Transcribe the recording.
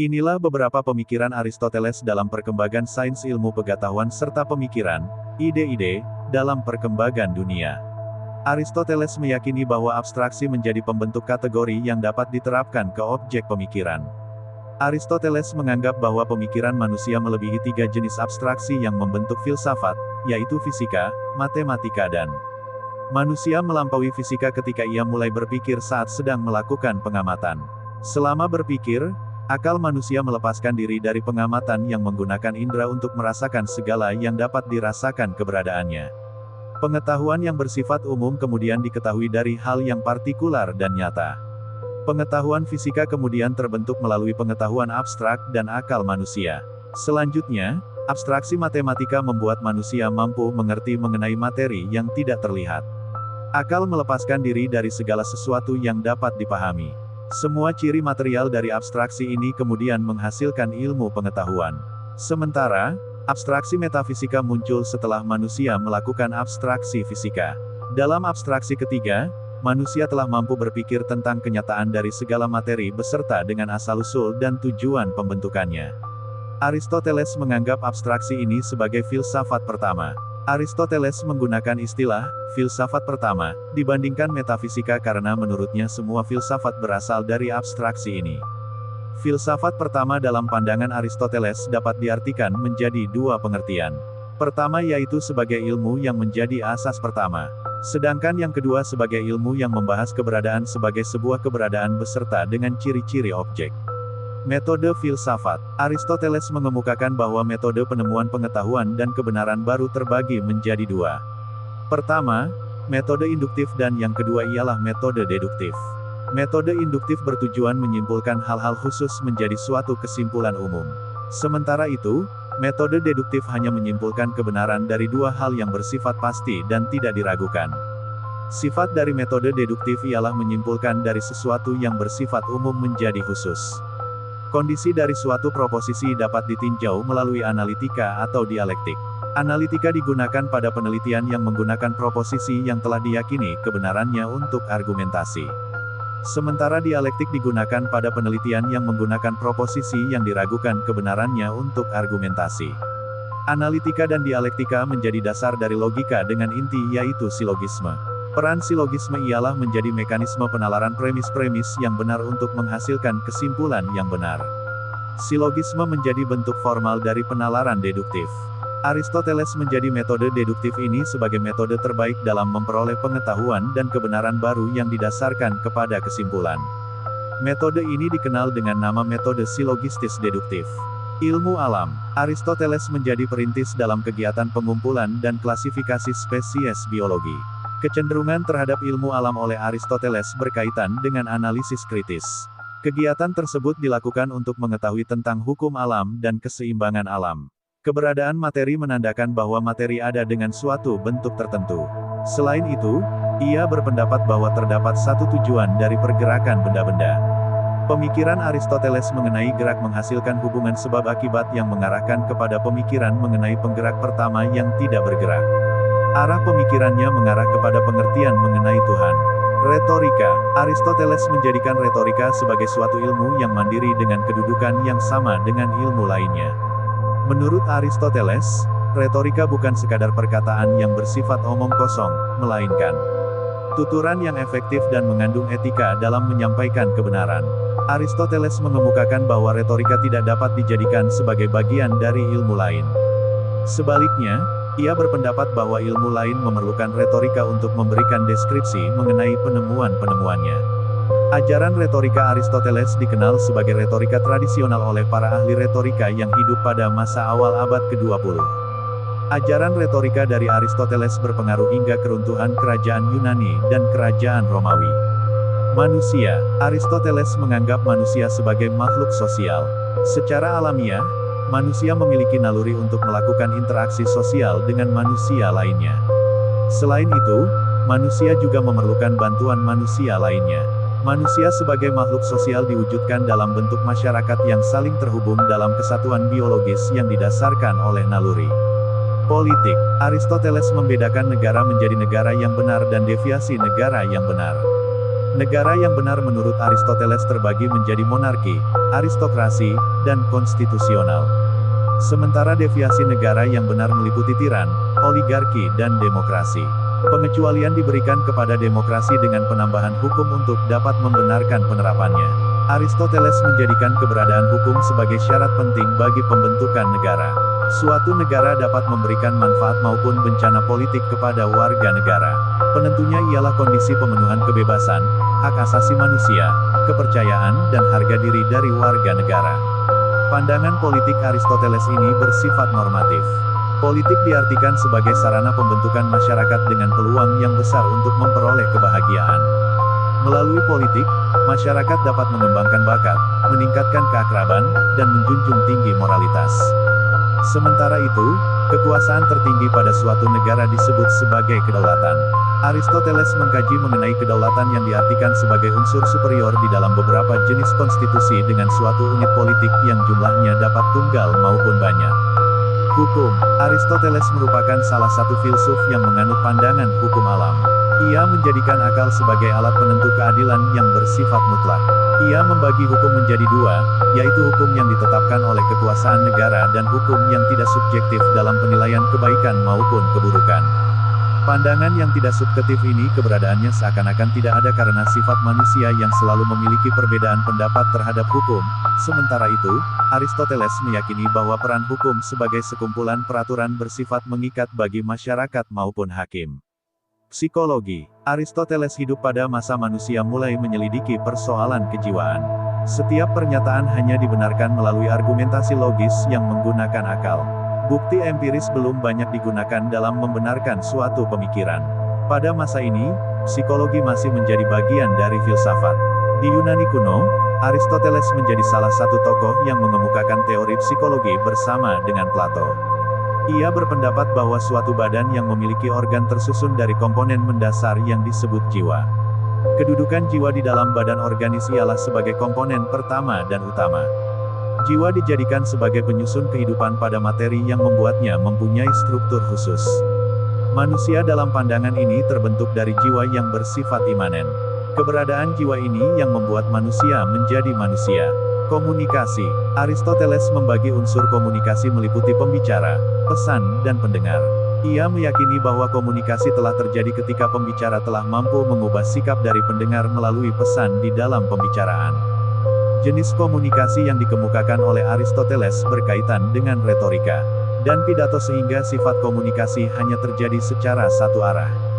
Inilah beberapa pemikiran Aristoteles dalam perkembangan sains ilmu pengetahuan serta pemikiran, ide-ide, dalam perkembangan dunia. Aristoteles meyakini bahwa abstraksi menjadi pembentuk kategori yang dapat diterapkan ke objek pemikiran. Aristoteles menganggap bahwa pemikiran manusia melebihi 3 jenis abstraksi yang membentuk filsafat, yaitu fisika, matematika dan manusia melampaui fisika ketika ia mulai berpikir saat sedang melakukan pengamatan. Selama berpikir, akal manusia melepaskan diri dari pengamatan yang menggunakan indera untuk merasakan segala yang dapat dirasakan keberadaannya. Pengetahuan yang bersifat umum kemudian diketahui dari hal yang partikular dan nyata. Pengetahuan fisika kemudian terbentuk melalui pengetahuan abstrak dan akal manusia. Selanjutnya, abstraksi matematika membuat manusia mampu mengerti mengenai materi yang tidak terlihat. Akal melepaskan diri dari segala sesuatu yang dapat dipahami. Semua ciri material dari abstraksi ini kemudian menghasilkan ilmu pengetahuan. Sementara, abstraksi metafisika muncul setelah manusia melakukan abstraksi fisika. Dalam abstraksi ketiga, manusia telah mampu berpikir tentang kenyataan dari segala materi beserta dengan asal-usul dan tujuan pembentukannya. Aristoteles menganggap abstraksi ini sebagai filsafat pertama. Aristoteles menggunakan istilah filsafat pertama dibandingkan metafisika karena menurutnya semua filsafat berasal dari abstraksi ini. Filsafat pertama dalam pandangan Aristoteles dapat diartikan menjadi dua pengertian. Pertama yaitu sebagai ilmu yang menjadi asas pertama. Sedangkan yang kedua sebagai ilmu yang membahas keberadaan sebagai sebuah keberadaan beserta dengan ciri-ciri objek. Metode filsafat. Aristoteles mengemukakan bahwa metode penemuan pengetahuan dan kebenaran baru terbagi menjadi dua. Pertama, metode induktif dan yang kedua ialah metode deduktif. Metode induktif bertujuan menyimpulkan hal-hal khusus menjadi suatu kesimpulan umum. Sementara itu, metode deduktif hanya menyimpulkan kebenaran dari dua hal yang bersifat pasti dan tidak diragukan. Sifat dari metode deduktif ialah menyimpulkan dari sesuatu yang bersifat umum menjadi khusus. Kondisi dari suatu proposisi dapat ditinjau melalui analitika atau dialektik. Analitika digunakan pada penelitian yang menggunakan proposisi yang telah diyakini kebenarannya untuk argumentasi. Sementara dialektik digunakan pada penelitian yang menggunakan proposisi yang diragukan kebenarannya untuk argumentasi. Analitika dan dialektika menjadi dasar dari logika dengan inti yaitu silogisme. Peran silogisme ialah menjadi mekanisme penalaran premis-premis yang benar untuk menghasilkan kesimpulan yang benar. Silogisme menjadi bentuk formal dari penalaran deduktif. Aristoteles menjadi metode deduktif ini sebagai metode terbaik dalam memperoleh pengetahuan dan kebenaran baru yang didasarkan kepada kesimpulan. Metode ini dikenal dengan nama metode silogistis deduktif. Ilmu alam. Aristoteles menjadi perintis dalam kegiatan pengumpulan dan klasifikasi spesies biologi. Kecenderungan terhadap ilmu alam oleh Aristoteles berkaitan dengan analisis kritis. Kegiatan tersebut dilakukan untuk mengetahui tentang hukum alam dan keseimbangan alam. Keberadaan materi menandakan bahwa materi ada dengan suatu bentuk tertentu. Selain itu, ia berpendapat bahwa terdapat satu tujuan dari pergerakan benda-benda. Pemikiran Aristoteles mengenai gerak menghasilkan hubungan sebab akibat yang mengarahkan kepada pemikiran mengenai penggerak pertama yang tidak bergerak. Arah pemikirannya mengarah kepada pengertian mengenai Tuhan. Retorika. Aristoteles menjadikan retorika sebagai suatu ilmu yang mandiri dengan kedudukan yang sama dengan ilmu lainnya. Menurut Aristoteles, retorika bukan sekadar perkataan yang bersifat omong kosong, melainkan tuturan yang efektif dan mengandung etika dalam menyampaikan kebenaran. Aristoteles mengemukakan bahwa retorika tidak dapat dijadikan sebagai bagian dari ilmu lain. Sebaliknya, ia berpendapat bahwa ilmu lain memerlukan retorika untuk memberikan deskripsi mengenai penemuan-penemuannya. Ajaran retorika Aristoteles dikenal sebagai retorika tradisional oleh para ahli retorika yang hidup pada masa awal abad ke-20. Ajaran retorika dari Aristoteles berpengaruh hingga keruntuhan kerajaan Yunani dan kerajaan Romawi. Manusia. Aristoteles menganggap manusia sebagai makhluk sosial. Secara alamiah, manusia memiliki naluri untuk melakukan interaksi sosial dengan manusia lainnya. Selain itu, manusia juga memerlukan bantuan manusia lainnya. Manusia sebagai makhluk sosial diwujudkan dalam bentuk masyarakat yang saling terhubung dalam kesatuan biologis yang didasarkan oleh naluri. Politik. Aristoteles membedakan negara menjadi negara yang benar dan deviasi negara yang benar. Negara yang benar menurut Aristoteles terbagi menjadi monarki, aristokrasi, dan konstitusional. Sementara deviasi negara yang benar meliputi tiran, oligarki dan demokrasi. Pengecualian diberikan kepada demokrasi dengan penambahan hukum untuk dapat membenarkan penerapannya. Aristoteles menjadikan keberadaan hukum sebagai syarat penting bagi pembentukan negara. Suatu negara dapat memberikan manfaat maupun bencana politik kepada warga negara. Penentunya ialah kondisi pemenuhan kebebasan, hak asasi manusia, kepercayaan, dan harga diri dari warga negara. Pandangan politik Aristoteles ini bersifat normatif. Politik diartikan sebagai sarana pembentukan masyarakat dengan peluang yang besar untuk memperoleh kebahagiaan. Melalui politik, masyarakat dapat mengembangkan bakat, meningkatkan keakraban, dan menjunjung tinggi moralitas. Sementara itu, kekuasaan tertinggi pada suatu negara disebut sebagai kedaulatan. Aristoteles mengkaji mengenai kedaulatan yang diartikan sebagai unsur superior di dalam beberapa jenis konstitusi dengan suatu unit politik yang jumlahnya dapat tunggal maupun banyak. Hukum. Aristoteles merupakan salah satu filsuf yang menganut pandangan hukum alam. Ia menjadikan akal sebagai alat penentu keadilan yang bersifat mutlak. Ia membagi hukum menjadi dua, yaitu hukum yang ditetapkan oleh kekuasaan negara dan hukum yang tidak subjektif dalam penilaian kebaikan maupun keburukan. Pandangan yang tidak subjektif ini keberadaannya seakan-akan tidak ada karena sifat manusia yang selalu memiliki perbedaan pendapat terhadap hukum. Sementara itu, Aristoteles meyakini bahwa peran hukum sebagai sekumpulan peraturan bersifat mengikat bagi masyarakat maupun hakim. Psikologi. Aristoteles hidup pada masa manusia mulai menyelidiki persoalan kejiwaan. Setiap pernyataan hanya dibenarkan melalui argumentasi logis yang menggunakan akal. Bukti empiris belum banyak digunakan dalam membenarkan suatu pemikiran. Pada masa ini, psikologi masih menjadi bagian dari filsafat. Di Yunani kuno, Aristoteles menjadi salah satu tokoh yang mengemukakan teori psikologi bersama dengan Plato. Ia berpendapat bahwa suatu badan yang memiliki organ tersusun dari komponen mendasar yang disebut jiwa. Kedudukan jiwa di dalam badan organis ialah sebagai komponen pertama dan utama. Jiwa dijadikan sebagai penyusun kehidupan pada materi yang membuatnya mempunyai struktur khusus. Manusia dalam pandangan ini terbentuk dari jiwa yang bersifat imanen. Keberadaan jiwa ini yang membuat manusia menjadi manusia. Komunikasi. Aristoteles membagi unsur komunikasi meliputi pembicara, pesan, dan pendengar. Ia meyakini bahwa komunikasi telah terjadi ketika pembicara telah mampu mengubah sikap dari pendengar melalui pesan di dalam pembicaraan. Jenis komunikasi yang dikemukakan oleh Aristoteles berkaitan dengan retorika dan pidato sehingga sifat komunikasi hanya terjadi secara satu arah.